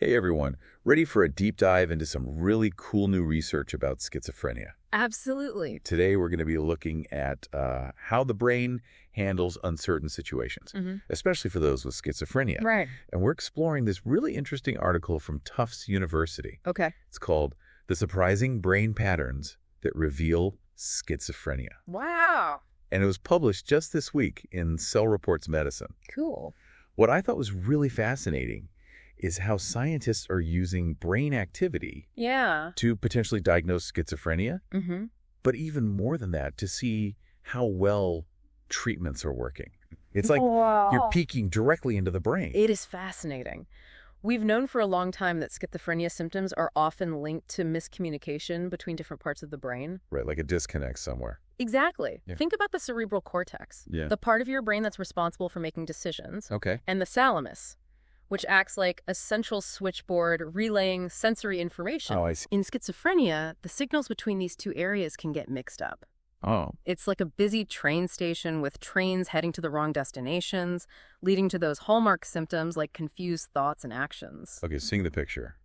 Hey everyone, ready for a deep dive into some really cool new research about schizophrenia? Absolutely. Today we're going to be looking at how the brain handles uncertain situations, especially for those with schizophrenia. Right. And we're exploring this really interesting article from Tufts University. Okay. It's called The Surprising Brain Patterns That Reveal Schizophrenia. Wow. And it was published just this week in Cell Reports Medicine. Cool. What I thought was really fascinating is how scientists are using brain activity to potentially diagnose schizophrenia, but even more than that, to see how well treatments are working. It's like you're peeking directly into the brain. It is fascinating. We've known for a long time that schizophrenia symptoms are often linked to miscommunication between different parts of the brain. Right, like a disconnect somewhere. Exactly. Yeah. Think about the cerebral cortex, Yeah. the part of your brain that's responsible for making decisions, Okay. and the thalamus, which acts like a central switchboard relaying sensory information. Oh, I see. In schizophrenia, the signals between these two areas can get mixed up. Oh, It's like a busy train station with trains heading to the wrong destinations, leading to those hallmark symptoms like confused thoughts and actions. okay, seeing the picture.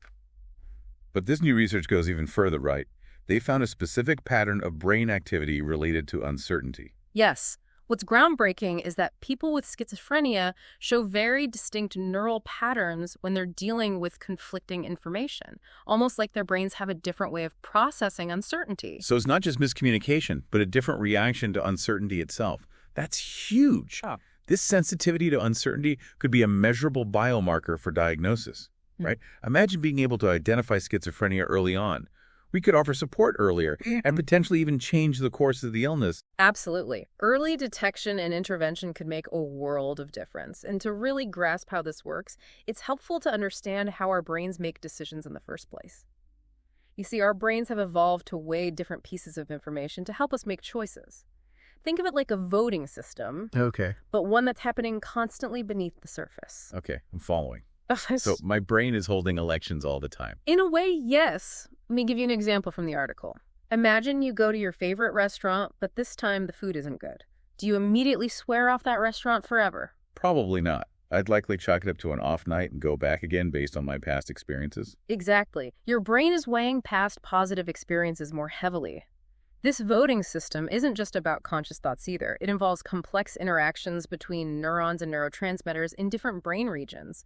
But this new research goes even further, right? They found a specific pattern of brain activity related to uncertainty. Yes, what's groundbreaking is that people with schizophrenia show very distinct neural patterns when they're dealing with conflicting information, almost like their brains have a different way of processing uncertainty. So it's not just miscommunication, but a different reaction to uncertainty itself. That's huge. Oh. This sensitivity to uncertainty could be a measurable biomarker for diagnosis, right? Imagine being able to identify schizophrenia early on. We could offer support earlier and potentially even change the course of the illness. Absolutely. Early detection and intervention could make a world of difference. And to really grasp how this works, it's helpful to understand how our brains make decisions in the first place. You see, our brains have evolved to weigh different pieces of information to help us make choices. Think of it like a voting system, Okay. but one that's happening constantly beneath the surface. Okay, I'm following. So my brain is holding elections all the time. In a way, yes. Let me give you an example from the article. Imagine you go to your favorite restaurant, but this time the food isn't good. Do you immediately swear off that restaurant forever? Probably not. I'd likely chalk it up to an off night and go back again based on my past experiences. Exactly. Your brain is weighing past positive experiences more heavily. This voting system isn't just about conscious thoughts either. It involves complex interactions between neurons and neurotransmitters in different brain regions.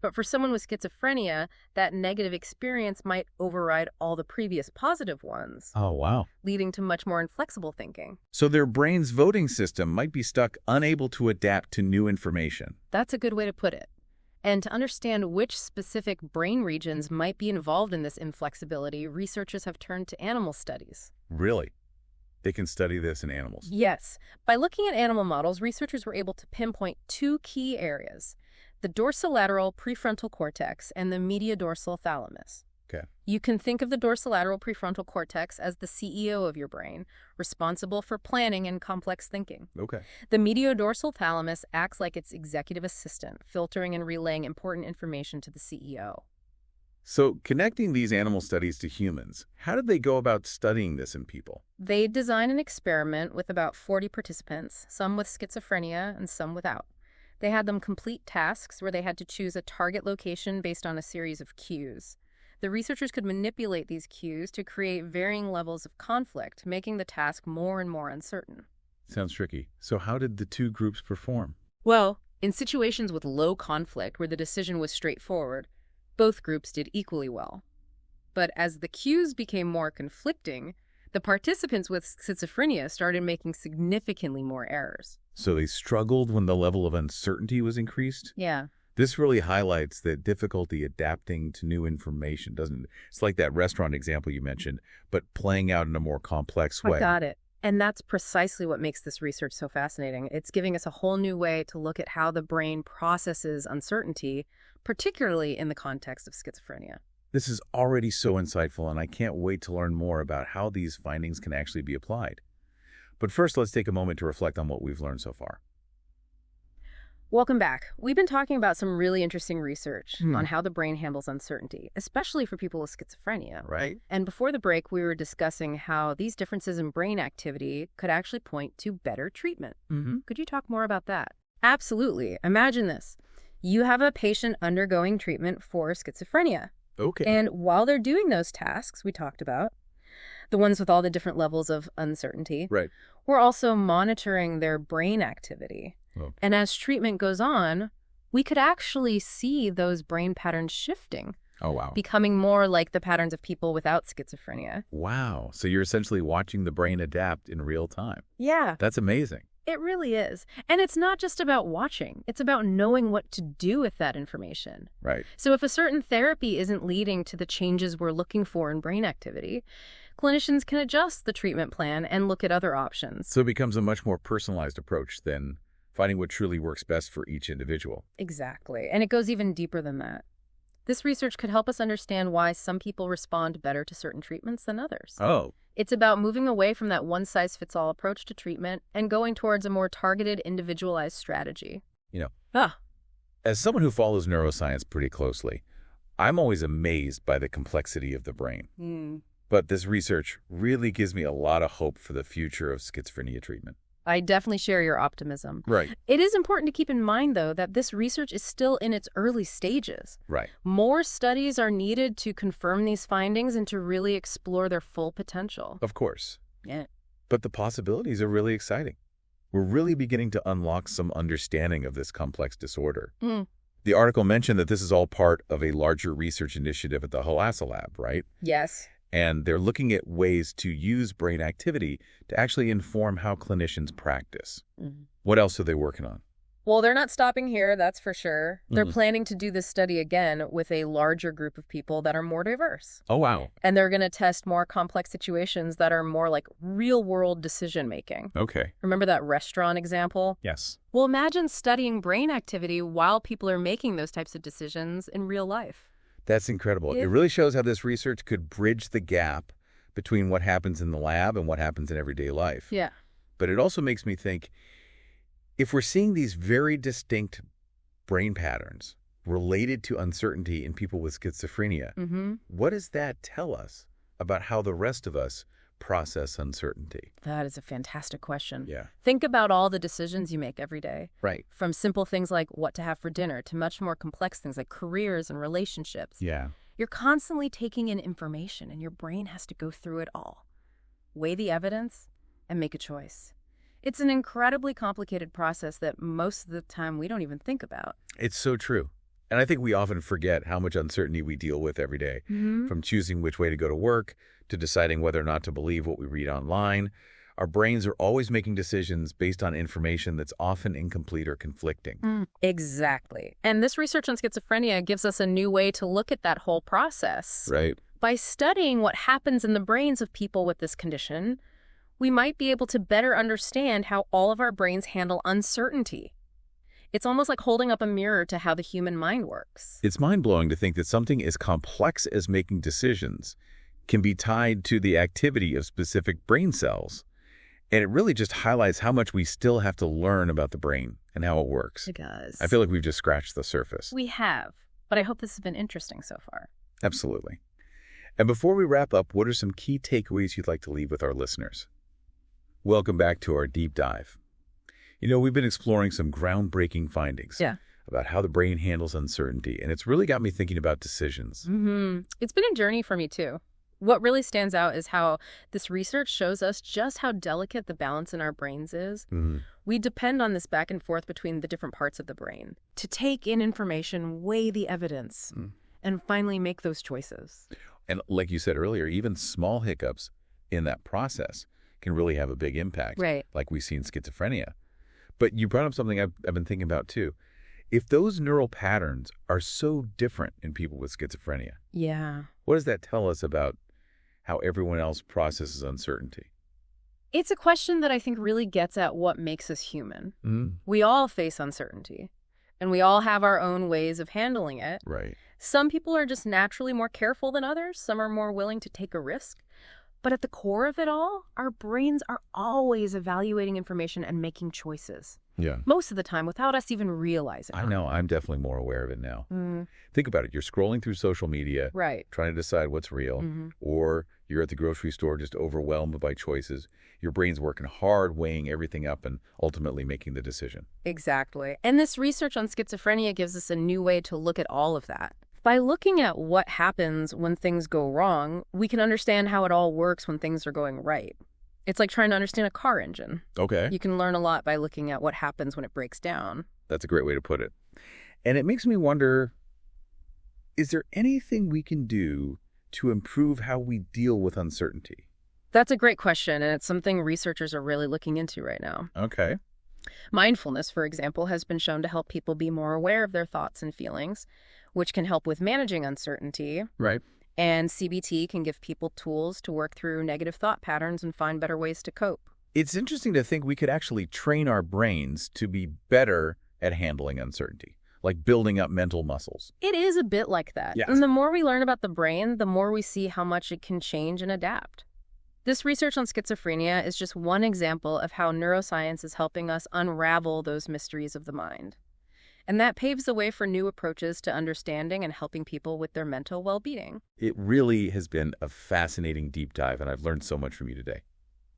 But for someone with schizophrenia, that negative experience might override all the previous positive ones, Oh, wow. leading to much more inflexible thinking. So their brain's voting system might be stuck unable to adapt to new information. That's a good way to put it. And to understand which specific brain regions might be involved in this inflexibility, researchers have turned to animal studies. Really? They can study this in animals. Yes. By looking at animal models, researchers were able to pinpoint two key areas: the dorsolateral prefrontal cortex and the mediodorsal thalamus. Okay. You can think of the dorsolateral prefrontal cortex as the CEO of your brain, responsible for planning and complex thinking. Okay. The mediodorsal thalamus acts like its executive assistant, filtering and relaying important information to the CEO. So connecting these animal studies to humans, how did they go about studying this in people? They designed an experiment with about 40 participants, some with schizophrenia and some without. They had them complete tasks where they had to choose a target location based on a series of cues. The researchers could manipulate these cues to create varying levels of conflict, making the task more and more uncertain. Sounds tricky. So how did the two groups perform? Well, in situations with low conflict where the decision was straightforward, both groups did equally well. But as the cues became more conflicting, the participants with schizophrenia started making significantly more errors. So they struggled when the level of uncertainty was increased? Yeah. This really highlights the difficulty adapting to new information, doesn't it? It's like that restaurant example you mentioned, but playing out in a more complex way. I got it. And that's precisely what makes this research so fascinating. It's giving us a whole new way to look at how the brain processes uncertainty, particularly in the context of schizophrenia. This is already so insightful, and I can't wait to learn more about how these findings can actually be applied. But first, let's take a moment to reflect on what we've learned so far. Welcome back. We've been talking about some really interesting research on how the brain handles uncertainty, especially for people with schizophrenia. Right? And before the break, we were discussing how these differences in brain activity could actually point to better treatment. Could you talk more about that? Absolutely. Imagine this. You have a patient undergoing treatment for schizophrenia. Okay. And while they're doing those tasks we talked about, the ones with all the different levels of uncertainty, Right. we're also monitoring their brain activity. Oh. And as treatment goes on, we could actually see those brain patterns shifting. Oh, wow. Becoming more like the patterns of people without schizophrenia. Wow. So you're essentially watching the brain adapt in real time. Yeah. That's amazing. It really is. And it's not just about watching. It's about knowing what to do with that information. Right. So if a certain therapy isn't leading to the changes we're looking for in brain activity, clinicians can adjust the treatment plan and look at other options. So it becomes a much more personalized approach than finding what truly works best for each individual. Exactly. And it goes even deeper than that. This research could help us understand why some people respond better to certain treatments than others. Oh. It's about moving away from that one-size-fits-all approach to treatment and going towards a more targeted, individualized strategy. As someone who follows neuroscience pretty closely, I'm always amazed by the complexity of the brain. But this research really gives me a lot of hope for the future of schizophrenia treatment. I definitely share your optimism. Right. It is important to keep in mind, though, that this research is still in its early stages. Right. More studies are needed to confirm these findings and to really explore their full potential. Of course. Yeah. But the possibilities are really exciting. We're really beginning to unlock some understanding of this complex disorder. The article mentioned that this is all part of a larger research initiative at the Tufts lab, right? Yes. And they're looking at ways to use brain activity to actually inform how clinicians practice. What else are they working on? Well, they're not stopping here, that's for sure. They're planning to do this study again with a larger group of people that are more diverse. Oh, wow. And they're going to test more complex situations that are more like real-world decision-making. Okay. Remember that restaurant example? Yes. Well, imagine studying brain activity while people are making those types of decisions in real life. That's incredible. It really shows how this research could bridge the gap between what happens in the lab and what happens in everyday life. Yeah. But it also makes me think, if we're seeing these very distinct brain patterns related to uncertainty in people with schizophrenia, what does that tell us about how the rest of us process uncertainty? That is a fantastic question. Yeah. Think about all the decisions you make every day. Right. From simple things like what to have for dinner to much more complex things like careers and relationships. Yeah. You're constantly taking in information and your brain has to go through it all, weigh the evidence, and make a choice. It's an incredibly complicated process that most of the time we don't even think about. It's so true. And I think we often forget how much uncertainty we deal with every day, from choosing which way to go to work to deciding whether or not to believe what we read online. Our brains are always making decisions based on information that's often incomplete or conflicting. Exactly. And this research on schizophrenia gives us a new way to look at that whole process. Right. By studying what happens in the brains of people with this condition, we might be able to better understand how all of our brains handle uncertainty. It's almost like holding up a mirror to how the human mind works. It's mind-blowing to think that something as complex as making decisions can be tied to the activity of specific brain cells. And it really just highlights how much we still have to learn about the brain and how it works. It does. I feel like we've just scratched the surface. We have, but I hope this has been interesting so far. Absolutely. And before we wrap up, what are some key takeaways you'd like to leave with our listeners? Welcome back to our deep dive. You know, we've been exploring some groundbreaking findings about how the brain handles uncertainty, and it's really got me thinking about decisions. It's been a journey for me, too. What really stands out is how this research shows us just how delicate the balance in our brains is. We depend on this back and forth between the different parts of the brain to take in information, weigh the evidence, and finally make those choices. And like you said earlier, even small hiccups in that process can really have a big impact, like we see in schizophrenia. But you brought up something I've been thinking about, too. If those neural patterns are so different in people with schizophrenia, what does that tell us about how everyone else processes uncertainty? It's a question that I think really gets at what makes us human. We all face uncertainty, and we all have our own ways of handling it. Right. Some people are just naturally more careful than others. Some are more willing to take a risk. But at the core of it all, our brains are always evaluating information and making choices. Yeah. Most of the time without us even realizing. I know. I'm definitely more aware of it now. Think about it. You're scrolling through social media, trying to decide what's real, or You're at the grocery store just overwhelmed by choices. Your brain's working hard, weighing everything up and ultimately making the decision. Exactly. And this research on schizophrenia gives us a new way to look at all of that. By looking at what happens when things go wrong, we can understand how it all works when things are going right. It's like trying to understand a car engine. Okay. You can learn a lot by looking at what happens when it breaks down. That's a great way to put it. And it makes me wonder, is there anything we can do to improve how we deal with uncertainty? That's a great question, and it's something researchers are really looking into right now. Okay. Mindfulness, for example, has been shown to help people be more aware of their thoughts and feelings, which can help with managing uncertainty. Right. And CBT can give people tools to work through negative thought patterns and find better ways to cope. It's interesting to think we could actually train our brains to be better at handling uncertainty, like building up mental muscles. It is a bit like that. Yes. And the more we learn about the brain, the more we see how much it can change and adapt. This research on schizophrenia is just one example of how neuroscience is helping us unravel those mysteries of the mind. And that paves the way for new approaches to understanding and helping people with their mental well-being. It really has been a fascinating deep dive, and I've learned so much from you today.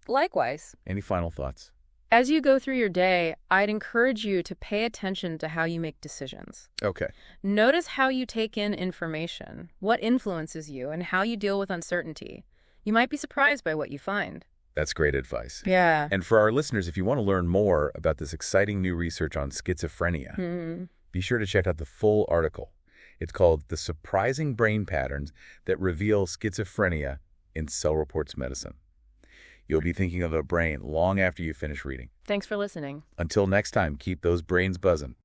Likewise. Any final thoughts? As you go through your day, I'd encourage you to pay attention to how you make decisions. Okay. Notice how you take in information, what influences you, and how you deal with uncertainty. You might be surprised by what you find. That's great advice. Yeah. And for our listeners, if you want to learn more about this exciting new research on schizophrenia, be sure to check out the full article. It's called The Surprising Brain Patterns That Reveal Schizophrenia in Cell Reports Medicine. You'll be thinking of the brain long after you finish reading. Thanks for listening. Until next time, keep those brains buzzing.